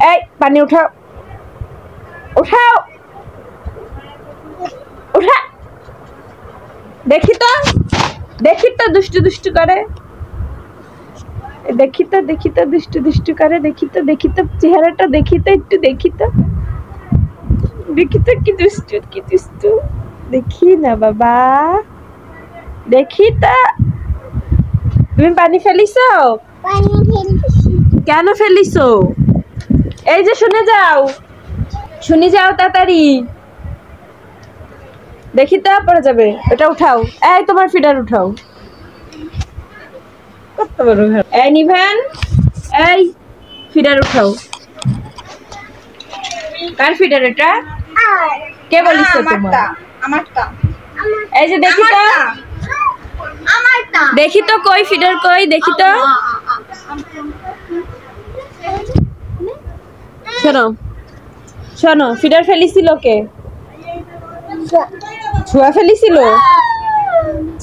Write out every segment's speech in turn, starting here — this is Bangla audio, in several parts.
এই পানি উঠাও উঠাও উঠা দেখি তো দুষ্টু দুষ্টু করে দেখি তো দুষ্টু দুষ্টু করে দেখি তো চেহারাটা দেখি তো একটু দেখি তো কি দুষ্টু দেখি না বাবা দেখি তো তুমি পানি ফেলিছো কেন ফেলিছো এই যে শুনে যাও তাড়াতাড়ি দেখি তো পড়ে যাবে এটা উঠাও এই তোমার ফিডার উঠাও কত বড় ঘর এই নিভেন এই ফিডার উঠাও কার ফিডার এটা কে বলিছে তোমার আমারটা এই যে দেখি তো কই ফিডার কই দেখি তো শোনো ফিডার ফেলিছিল কে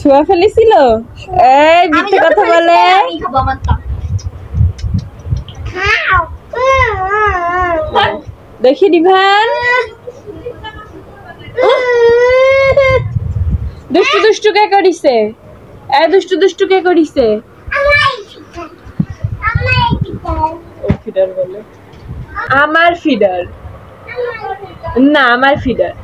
ছুয়া ফেলিছিল এই মিথ্যে কথা বলে দেখি নিভান দুষ্টু কে করিছে দুষ্টু কে করিছে আমার ফিডার না আমার ফিডার